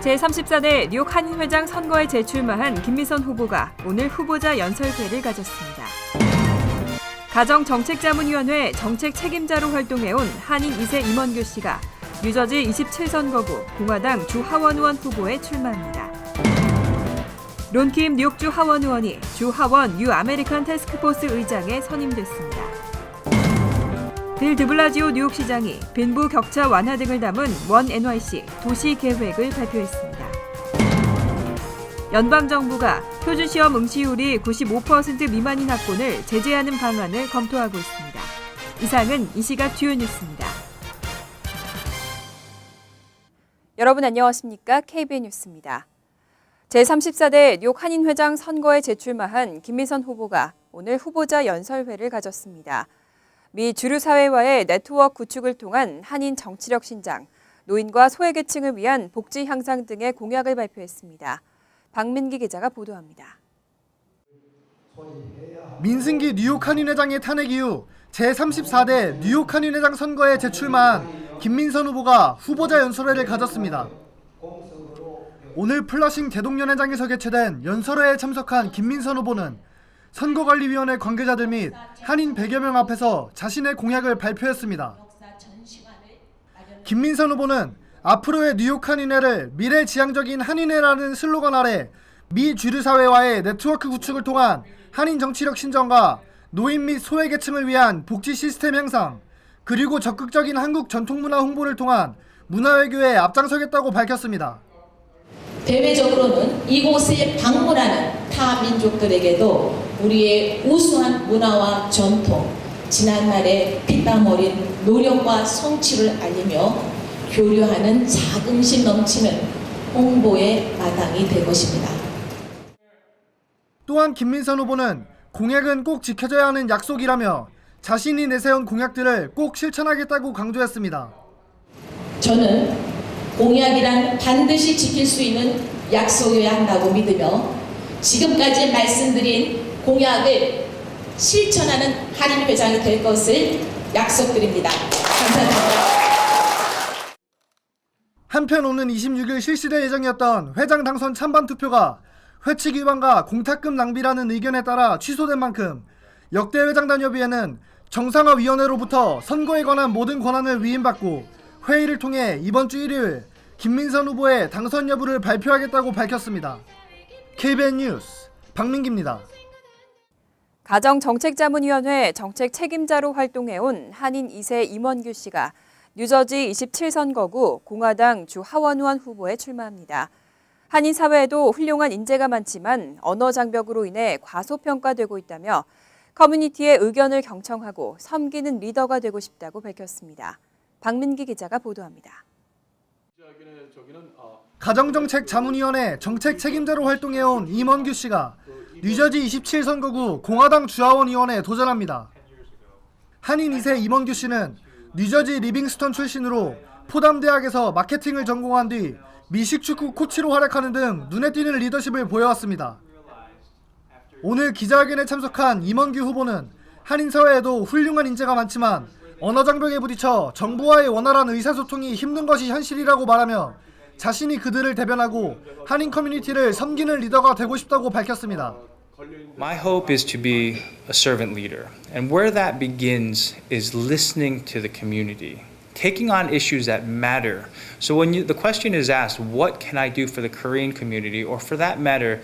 제34대 뉴욕 한인회장 선거에 재출마한 김민선 후보가 오늘 후보자 연설회를 가졌습니다. 가정정책자문위원회 정책 책임자로 활동해온 한인 2세 임원규 씨가 뉴저지 27선거구 공화당 주 하원 의원 후보에 출마합니다. 론킴 뉴욕주 하원 의원이 주 하원 뉴 아메리칸 태스크포스 의장에 선임됐습니다. 빌 드블라지오 뉴욕시장이 빈부 격차 완화 등을 담은 원 NYC 도시 계획을 발표했습니다. 연방정부가 표준시험 응시율이 95% 미만인 학군을 제재하는 방안을 검토하고 있습니다. 이상은 이 시각 주요 뉴스입니다. 여러분 안녕하십니까? KBN 뉴스입니다. 제34대 뉴욕 한인회장 선거에 재출마한 김민선 후보가 오늘 후보자 연설회를 가졌습니다. 미 주류 사회와의 네트워크 구축을 통한 한인 정치력 신장, 노인과 소외계층을 위한 복지 향상 등의 공약을 발표했습니다. 박민기 기자가 보도합니다. 민승기 뉴욕 한인회장의 탄핵 이후 제34대 뉴욕 한인회장 선거에 재출마한 김민선 후보가 후보자 연설회를 가졌습니다. 오늘 플러싱 대동연회장에서 개최된 연설회에 참석한 김민선 후보는 선거관리위원회 관계자들 및 한인 100여 명 앞에서 자신의 공약을 발표했습니다. 김민선 후보는 앞으로의 뉴욕 한인회를 미래지향적인 한인회라는 슬로건 아래 미 주류사회와의 네트워크 구축을 통한 한인 정치력 신정과 노인 및 소외계층을 위한 복지 시스템 향상, 그리고 적극적인 한국 전통문화 홍보를 통한 문화외교에 앞장서겠다고 밝혔습니다. 대외적으로는 이곳에 방문하는 타 민족들에게도 우리의 우수한 문화와 전통, 지난날의 피땀 어린 노력과 성취를 알리며 교류하는 자긍심 넘치는 홍보의 마당이 될 것입니다. 또한 김민선 후보는 공약은 꼭 지켜져야 하는 약속이라며 자신이 내세운 공약들을 꼭 실천하겠다고 강조했습니다. 저는 공약이란 반드시 지킬 수 있는 약속이어야 한다고 믿으며 지금까지 말씀드린 공약을 실천하는 한인회장이 될 것을 약속드립니다. 감사합니다. 한편 오는 26일 실시될 예정이었던 회장 당선 찬반 투표가 회칙 위반과 공탁금 낭비라는 의견에 따라 취소된 만큼 역대 회장단협의회는 정상화위원회로부터 선거에 관한 모든 권한을 위임받고 회의를 통해 이번 주 일요일 김민선 후보의 당선 여부를 발표하겠다고 밝혔습니다. KBN 뉴스 박민기입니다. 가정정책자문위원회 정책 책임자로 활동해온 한인 2세 임원규 씨가 뉴저지 27선거구 공화당 주 하원 의원 후보에 출마합니다. 한인 사회에도 훌륭한 인재가 많지만 언어 장벽으로 인해 과소평가되고 있다며 커뮤니티의 의견을 경청하고 섬기는 리더가 되고 싶다고 밝혔습니다. 박민기 기자가 보도합니다. 가정정책자문위원회 정책 책임자로 활동해온 임원규 씨가 뉴저지 27선거구 공화당 주하원의원에 도전합니다. 한인 2세 임원규 씨는 뉴저지 리빙스턴 출신으로 포담대학에서 마케팅을 전공한 뒤 미식축구 코치로 활약하는 등 눈에 띄는 리더십을 보여왔습니다. 오늘 기자회견에 참석한 임원규 후보는 한인 사회에도 훌륭한 인재가 많지만 언어 장벽에 부딪혀 정부와의 원활한 의사소통이 힘든 것이 현실이라고 말하며 자신이 그들을 대변하고 한인 커뮤니티를 섬기는 리더가 되고 싶다고 밝혔습니다. My hope is to be a servant leader, and where that begins is listening to the community, taking on issues that matter. So when the question is asked, what can I do for the Korean community, or for that matter,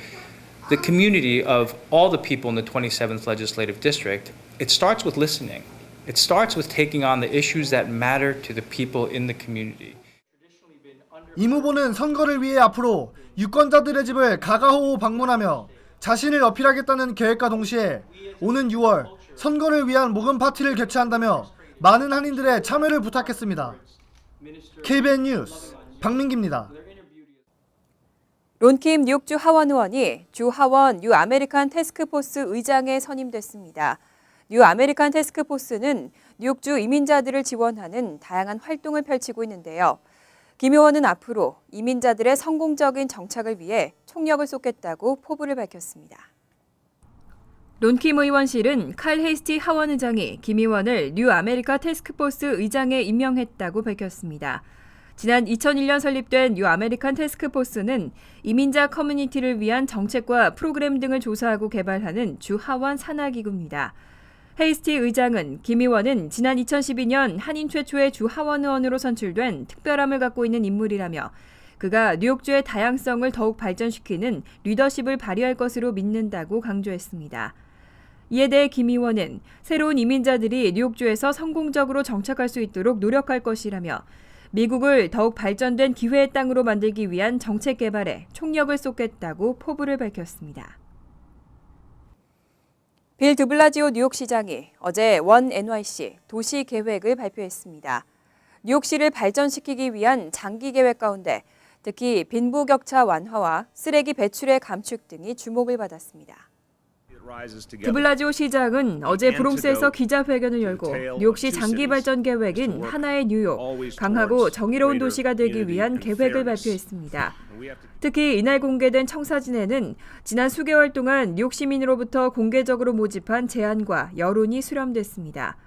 the community of all the people in the 27th Legislative District, it starts with listening. It starts with taking on the issues that matter to the people in the community. 임 후보는 선거를 위해 앞으로 유권자들의 집을 가가호호 방문하며 자신을 어필하겠다는 계획과 동시에 오는 6월 선거를 위한 모금 파티를 개최한다며 많은 한인들의 참여를 부탁했습니다. KBN 뉴스 박민기입니다. 론킴 뉴욕주 하원 의원이 주 하원 뉴 아메리칸 태스크포스 의장에 선임됐습니다. 뉴 아메리칸 태스크포스는 뉴욕주 이민자들을 지원하는 다양한 활동을 펼치고 있는데요. 김 의원은 앞으로 이민자들의 성공적인 정착을 위해 총력을 쏟겠다고 포부를 밝혔습니다. 론킴 의원실은 칼 헤이스티 하원 의장이 김 의원을 뉴 아메리카 태스크포스 의장에 임명했다고 밝혔습니다. 지난 2001년 설립된 뉴 아메리칸 태스크포스는 이민자 커뮤니티를 위한 정책과 프로그램 등을 조사하고 개발하는 주 하원 산하기구입니다. 헤이스티 의장은 김 의원은 지난 2012년 한인 최초의 주 하원 의원으로 선출된 특별함을 갖고 있는 인물이라며 그가 뉴욕주의 다양성을 더욱 발전시키는 리더십을 발휘할 것으로 믿는다고 강조했습니다. 이에 대해 김 의원은 새로운 이민자들이 뉴욕주에서 성공적으로 정착할 수 있도록 노력할 것이라며 미국을 더욱 발전된 기회의 땅으로 만들기 위한 정책 개발에 총력을 쏟겠다고 포부를 밝혔습니다. 빌 드블라지오 뉴욕시장이 어제 원 NYC 도시 계획을 발표했습니다. 뉴욕시를 발전시키기 위한 장기 계획 가운데 특히 빈부격차 완화와 쓰레기 배출의 감축 등이 주목을 받았습니다. 드블라지오 시장은 어제 브롱스에서 기자회견을 열고 뉴욕시 장기 발전 계획인 하나의 뉴욕, 강하고 정의로운 도시가 되기 위한 계획을 발표했습니다. 특히 이날 공개된 청사진에는 지난 수개월 동안 뉴욕 시민으로부터 공개적으로 모집한 제안과 여론이 수렴됐습니다.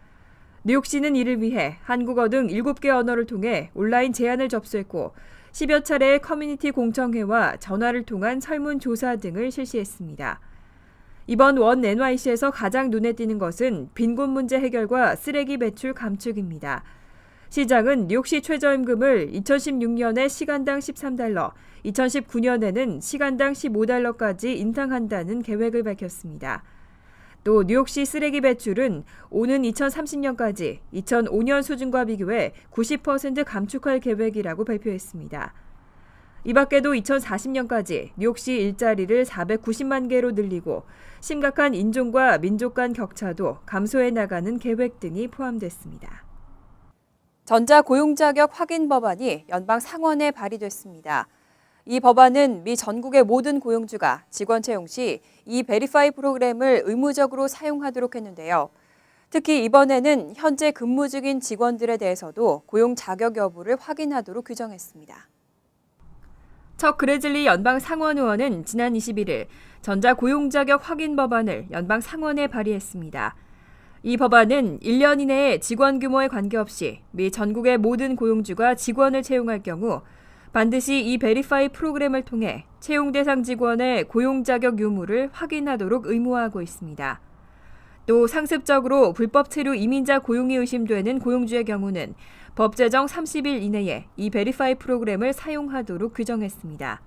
뉴욕시는 이를 위해 한국어 등 7개 언어를 통해 온라인 제안을 접수했고 10여 차례의 커뮤니티 공청회와 전화를 통한 설문조사 등을 실시했습니다. 이번 원 NYC에서 가장 눈에 띄는 것은 빈곤 문제 해결과 쓰레기 배출 감축입니다. 시장은 뉴욕시 최저임금을 2016년에 시간당 13달러, 2019년에는 시간당 15달러까지 인상한다는 계획을 밝혔습니다. 또 뉴욕시 쓰레기 배출은 오는 2030년까지 2005년 수준과 비교해 90% 감축할 계획이라고 발표했습니다. 이 밖에도 2040년까지 뉴욕시 일자리를 490만 개로 늘리고 심각한 인종과 민족 간 격차도 감소해 나가는 계획 등이 포함됐습니다. 전자고용자격 확인 법안이 연방 상원에 발의됐습니다. 이 법안은 미 전국의 모든 고용주가 직원 채용 시 이 베리파이 프로그램을 의무적으로 사용하도록 했는데요. 특히 이번에는 현재 근무 중인 직원들에 대해서도 고용 자격 여부를 확인하도록 규정했습니다. 척 그레즐리 연방 상원 의원은 지난 21일 전자고용자격 확인 법안을 연방 상원에 발의했습니다. 이 법안은 1년 이내에 직원 규모에 관계없이 미 전국의 모든 고용주가 직원을 채용할 경우 반드시 이 베리파이 프로그램을 통해 채용 대상 직원의 고용 자격 유무를 확인하도록 의무화하고 있습니다. 또 상습적으로 불법 체류 이민자 고용이 의심되는 고용주의 경우는 법 제정 30일 이내에 이 베리파이 프로그램을 사용하도록 규정했습니다.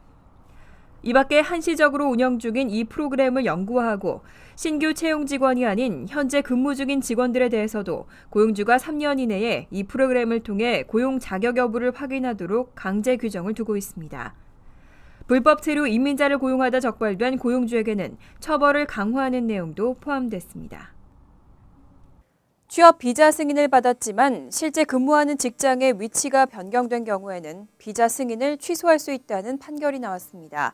이 밖에 한시적으로 운영 중인 이 프로그램을 영구화하고 신규 채용 직원이 아닌 현재 근무 중인 직원들에 대해서도 고용주가 3년 이내에 이 프로그램을 통해 고용 자격 여부를 확인하도록 강제 규정을 두고 있습니다. 불법 체류 이민자를 고용하다 적발된 고용주에게는 처벌을 강화하는 내용도 포함됐습니다. 취업 비자 승인을 받았지만 실제 근무하는 직장의 위치가 변경된 경우에는 비자 승인을 취소할 수 있다는 판결이 나왔습니다.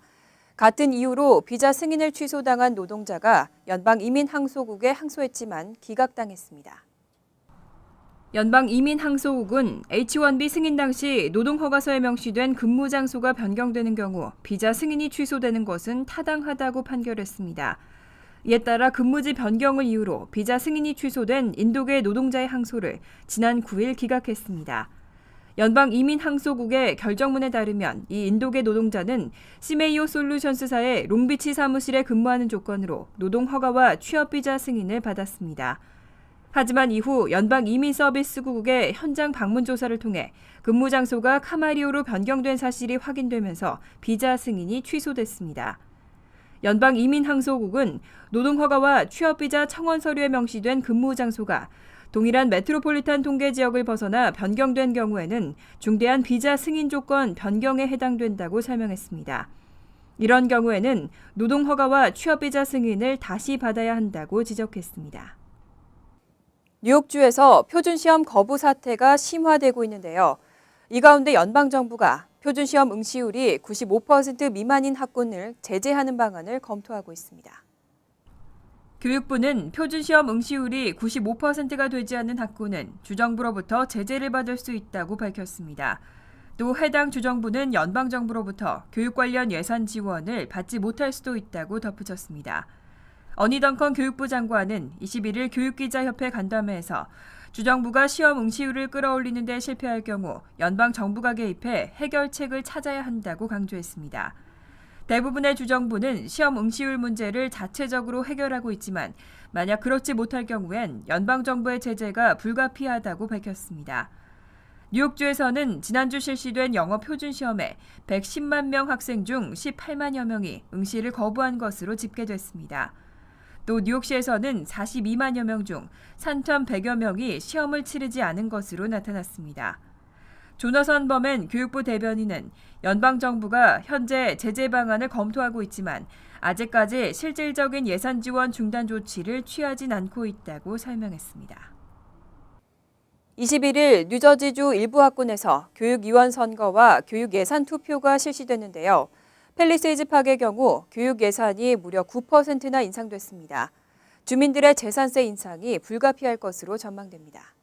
같은 이유로 비자 승인을 취소당한 노동자가 연방이민항소국에 항소했지만 기각당했습니다. 연방이민항소국은 H-1B 승인 당시 노동허가서에 명시된 근무 장소가 변경되는 경우 비자 승인이 취소되는 것은 타당하다고 판결했습니다. 이에 따라 근무지 변경을 이유로 비자 승인이 취소된 인도계 노동자의 항소를 지난 9일 기각했습니다. 연방이민항소국의 결정문에 따르면 이 인도계 노동자는 시메이오 솔루션스사의 롱비치 사무실에 근무하는 조건으로 노동허가와 취업비자 승인을 받았습니다. 하지만 이후 연방이민서비스국의 현장 방문 조사를 통해 근무 장소가 카마리오로 변경된 사실이 확인되면서 비자 승인이 취소됐습니다. 연방이민항소국은 노동허가와 취업비자 청원 서류에 명시된 근무 장소가 동일한 메트로폴리탄 통계 지역을 벗어나 변경된 경우에는 중대한 비자 승인 조건 변경에 해당된다고 설명했습니다. 이런 경우에는 노동허가와 취업비자 승인을 다시 받아야 한다고 지적했습니다. 뉴욕주에서 표준시험 거부 사태가 심화되고 있는데요. 이 가운데 연방정부가 표준시험 응시율이 95% 미만인 학군을 제재하는 방안을 검토하고 있습니다. 교육부는 표준시험 응시율이 95%가 되지 않는 학군은 주정부로부터 제재를 받을 수 있다고 밝혔습니다. 또 해당 주정부는 연방정부로부터 교육 관련 예산 지원을 받지 못할 수도 있다고 덧붙였습니다. 어니덩컨 교육부 장관은 21일 교육기자협회 간담회에서 주정부가 시험 응시율을 끌어올리는 데 실패할 경우 연방정부가 개입해 해결책을 찾아야 한다고 강조했습니다. 대부분의 주정부는 시험 응시율 문제를 자체적으로 해결하고 있지만 만약 그렇지 못할 경우엔 연방정부의 제재가 불가피하다고 밝혔습니다. 뉴욕주에서는 지난주 실시된 영어 표준시험에 110만 명 학생 중 18만여 명이 응시를 거부한 것으로 집계됐습니다. 또 뉴욕시에서는 42만여 명 중 3,100여 명이 시험을 치르지 않은 것으로 나타났습니다. 조너선 범엔 교육부 대변인은 연방정부가 현재 제재 방안을 검토하고 있지만 아직까지 실질적인 예산 지원 중단 조치를 취하진 않고 있다고 설명했습니다. 21일 뉴저지주 일부 학군에서 교육위원 선거와 교육예산 투표가 실시됐는데요. 팰리세이즈 파크의 경우 교육 예산이 무려 9%나 인상됐습니다. 주민들의 재산세 인상이 불가피할 것으로 전망됩니다.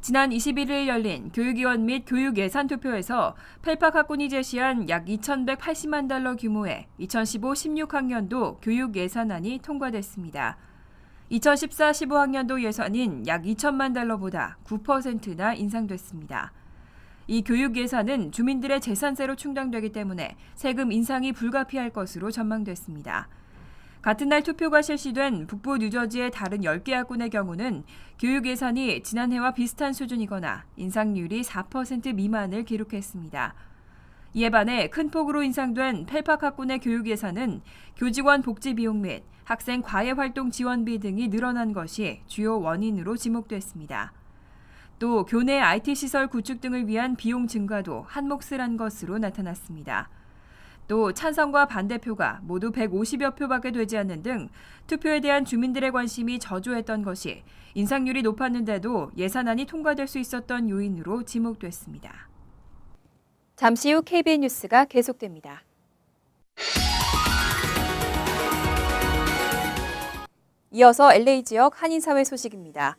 지난 21일 열린 교육위원 및 교육예산 투표에서 펠팍 학군이 제시한 약 2,180만 달러 규모의 2015-16학년도 교육예산안이 통과됐습니다. 2014-15학년도 예산인 약 2천만 달러보다 9%나 인상됐습니다. 이 교육 예산은 주민들의 재산세로 충당되기 때문에 세금 인상이 불가피할 것으로 전망됐습니다. 같은 날 투표가 실시된 북부 뉴저지의 다른 10개 학군의 경우는 교육 예산이 지난해와 비슷한 수준이거나 인상률이 4% 미만을 기록했습니다. 이에 반해 큰 폭으로 인상된 펠팍 학군의 교육 예산은 교직원 복지 비용 및 학생 과외 활동 지원비 등이 늘어난 것이 주요 원인으로 지목됐습니다. 또 교내 IT 시설 구축 등을 위한 비용 증가도 한몫을 한 것으로 나타났습니다. 또 찬성과 반대표가 모두 150여 표밖에 되지 않는 등 투표에 대한 주민들의 관심이 저조했던 것이 인상률이 높았는데도 예산안이 통과될 수 있었던 요인으로 지목됐습니다. 잠시 후 KBN 뉴스가 계속됩니다. 이어서 LA 지역 한인사회 소식입니다.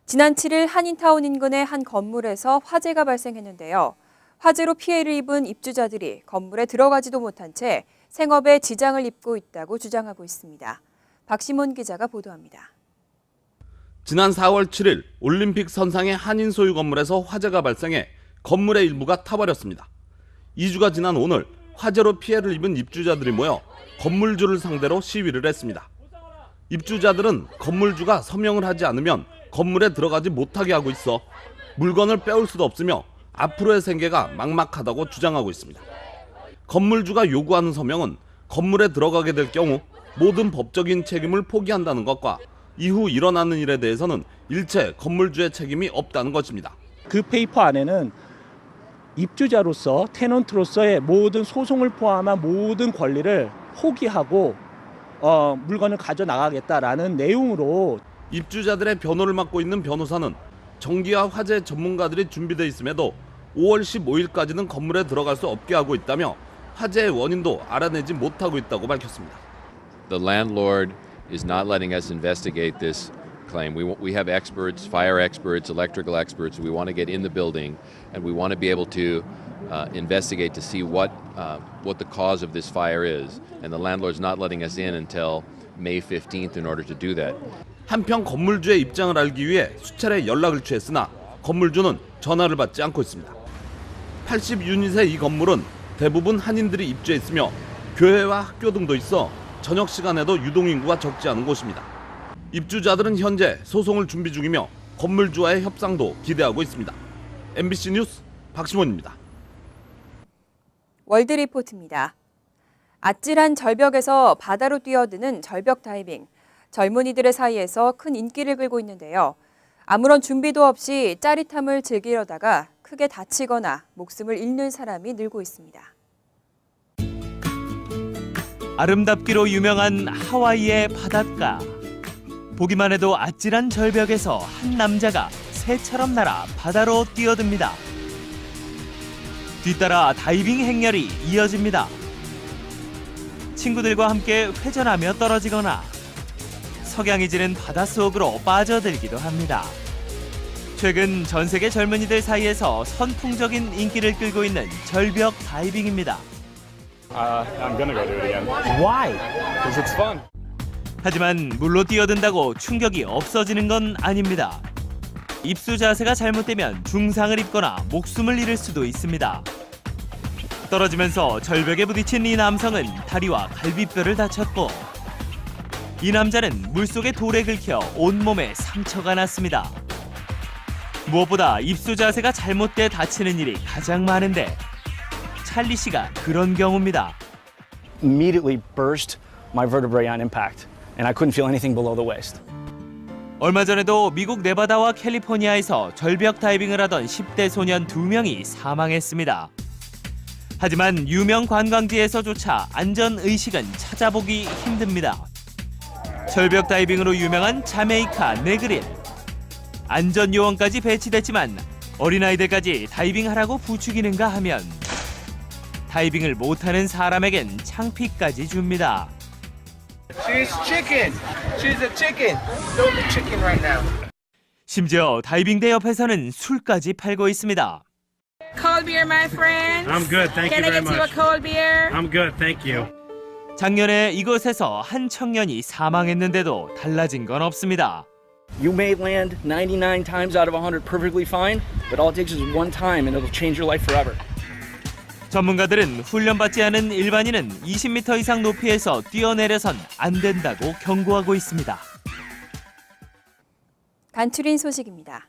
지난 7일 한인타운 인근의 한 건물에서 화재가 발생했는데요. 화재로 피해를 입은 입주자들이 건물에 들어가지도 못한 채 생업에 지장을 입고 있다고 주장하고 있습니다. 박시몬 기자가 보도합니다. 지난 4월 7일 올림픽 선상의 한인 소유 건물에서 화재가 발생해 건물의 일부가 타버렸습니다. 2주가 지난 오늘 화재로 피해를 입은 입주자들이 모여 건물주를 상대로 시위를 했습니다. 입주자들은 건물주가 서명을 하지 않으면 건물에 들어가지 못하게 하고 있어 물건을 빼올 수도 없으며 앞으로의 생계가 막막하다고 주장하고 있습니다. 건물주가 요구하는 서명은 건물에 들어가게 될 경우 모든 법적인 책임을 포기한다는 것과 이후 일어나는 일에 대해서는 일체 건물주의 책임이 없다는 것입니다. 그 페이퍼 안에는 입주자로서 테넌트로서의 모든 소송을 포함한 모든 권리를 포기하고 물건을 가져나가겠다라는 내용으로 입주자들의 변호를 맡고 있는 변호사는 전기와 화재 전문가들이 준비되어 있음에도 5월 15일까지는 건물에 들어갈 수 없게 하고 있다며 화재의 원인도 알아내지 못하고 있다고 밝혔습니다. The landlord is not letting us investigate this claim. We have experts, fire experts, electrical experts. We want to get in the building and we want to be able to investigate to see what the cause of this fire is. And the landlord's not letting us in until May 15th in order to do that. 한편 건물주의 입장을 알기 위해 수차례 연락을 취했으나 건물주는 전화를 받지 않고 있습니다. 80유닛의 이 건물은 대부분 한인들이 입주해 있으며 교회와 학교 등도 있어 저녁 시간에도 유동인구가 적지 않은 곳입니다. 입주자들은 현재 소송을 준비 중이며 건물주와의 협상도 기대하고 있습니다. MBC 뉴스 박시몬입니다. 월드리포트입니다. 아찔한 절벽에서 바다로 뛰어드는 절벽 다이빙. 젊은이들의 사이에서 큰 인기를 끌고 있는데요. 아무런 준비도 없이 짜릿함을 즐기려다가 크게 다치거나 목숨을 잃는 사람이 늘고 있습니다. 아름답기로 유명한 하와이의 바닷가. 보기만 해도 아찔한 절벽에서 한 남자가 새처럼 날아 바다로 뛰어듭니다. 뒤따라 다이빙 행렬이 이어집니다. 친구들과 함께 회전하며 떨어지거나 석양이 지는 바닷속으로 빠져들기도 합니다. 최근 전 세계 젊은이들 사이에서 선풍적인 인기를 끌고 있는 절벽 다이빙입니다. I'm gonna go do it again. Why? Because it's fun. 하지만 물로 뛰어든다고 충격이 없어지는 건 아닙니다. 입수 자세가 잘못되면 중상을 입거나 목숨을 잃을 수도 있습니다. 떨어지면서 절벽에 부딪힌 이 남성은 다리와 갈비뼈를 다쳤고 이 남자는 물속에 돌에 긁혀 온몸에 상처가 났습니다. 무엇보다 입수 자세가 잘못돼 다치는 일이 가장 많은데 찰리 씨가 그런 경우입니다. Immediately burst my vertebrae on impact, and I couldn't feel anything below the waist. 얼마 전에도 미국 네바다와 캘리포니아에서 절벽 다이빙을 하던 10대 소년 2명이 사망했습니다. 하지만 유명 관광지에서조차 안전의식은 찾아보기 힘듭니다. 절벽 다이빙으로 유명한 자메이카 네그릴. 안전요원까지 배치됐지만 어린아이들까지 다이빙하라고 부추기는가 하면 다이빙을 못하는 사람에겐 창피까지 줍니다. She's chicken. She's a chicken. Don't be chicken right now. 심지어 다이빙대 옆에서는 술까지 팔고 있습니다. Cold beer, my friend. I'm good, thank Can you I very get you a much. cold beer? I'm good, thank you. 작년에 이곳에서 한 청년이 사망했는데도 달라진 건 없습니다. You may land 99 times out of 100 perfectly fine, but all it takes is one time and it'll change your life forever. 전문가들은 훈련받지 않은 일반인은 20m 이상 높이에서 뛰어내려선 안 된다고 경고하고 있습니다. 간추린 소식입니다.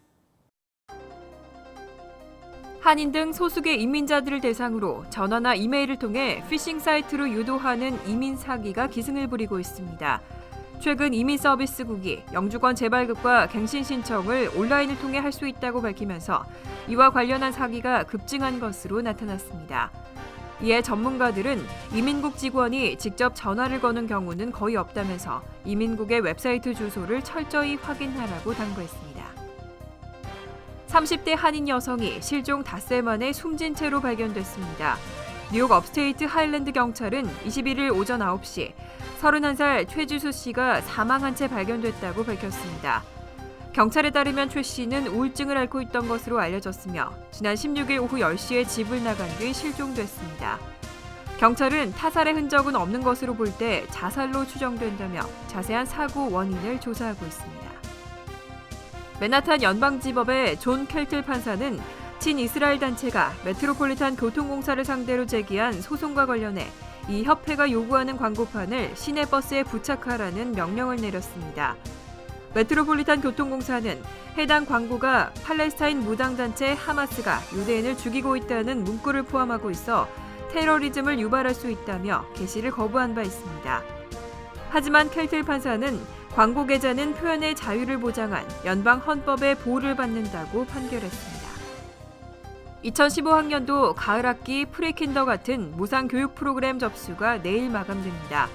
한인 등 소수의 이민자들을 대상으로 전화나 이메일을 통해 피싱 사이트로 유도하는 이민 사기가 기승을 부리고 있습니다. 최근 이민 서비스국이 영주권 재발급과 갱신 신청을 온라인을 통해 할 수 있다고 밝히면서 이와 관련한 사기가 급증한 것으로 나타났습니다. 이에 전문가들은 이민국 직원이 직접 전화를 거는 경우는 거의 없다면서 이민국의 웹사이트 주소를 철저히 확인하라고 당부했습니다. 30대 한인 여성이 실종 닷새 만에 숨진 채로 발견됐습니다. 뉴욕 업스테이트 하일랜드 경찰은 21일 오전 9시 31살 최지수 씨가 사망한 채 발견됐다고 밝혔습니다. 경찰에 따르면 최 씨는 우울증을 앓고 있던 것으로 알려졌으며 지난 16일 오후 10시에 집을 나간 뒤 실종됐습니다. 경찰은 타살의 흔적은 없는 것으로 볼 때 자살로 추정된다며 자세한 사고 원인을 조사하고 있습니다. 맨하탄 연방지법의 존 켈틀 판사는 친이스라엘 단체가 메트로폴리탄 교통공사를 상대로 제기한 소송과 관련해 이 협회가 요구하는 광고판을 시내버스에 부착하라는 명령을 내렸습니다. 메트로폴리탄 교통공사는 해당 광고가 팔레스타인 무장단체 하마스가 유대인을 죽이고 있다는 문구를 포함하고 있어 테러리즘을 유발할 수 있다며 게시를 거부한 바 있습니다. 하지만 켈틀 판사는 광고 게자는 표현의 자유를 보장한 연방 헌법의 보호를 받는다고 판결했습니다. 2015학년도 가을학기 프리킨더가튼 무상 교육 프로그램 접수가 내일 마감됩니다.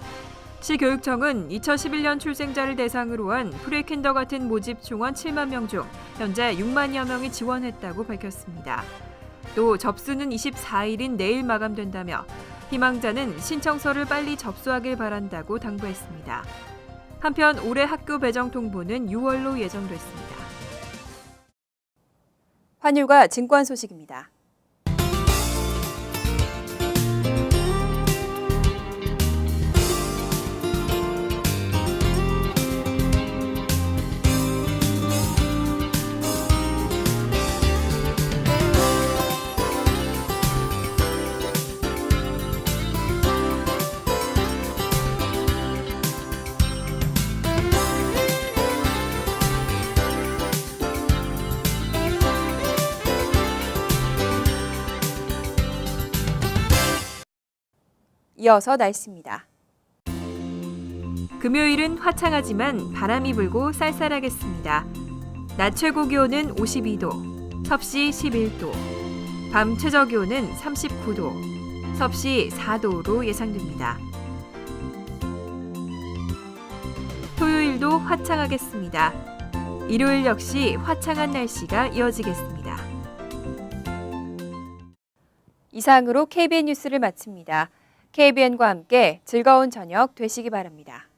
시교육청은 2011년 출생자를 대상으로 한 프리킨더가튼 모집 총원 7만 명 중 현재 6만여 명이 지원했다고 밝혔습니다. 또 접수는 24일인 내일 마감된다며 희망자는 신청서를 빨리 접수하길 바란다고 당부했습니다. 한편 올해 학교 배정 통보는 6월로 예정됐습니다. 환율과 증권 소식입니다. 이어서 날씨입니다. 금요일은 화창하지만 바람이 불고 쌀쌀하겠습니다. 낮 최고 기온은 52도, 섭씨 11도, 밤 최저 기온은 39도, 섭씨 4도로 예상됩니다. 토요일도 화창하겠습니다. 일요일 역시 화창한 날씨가 이어지겠습니다. 이상으로 KBN 뉴스를 마칩니다. KBN과 함께 즐거운 저녁 되시기 바랍니다.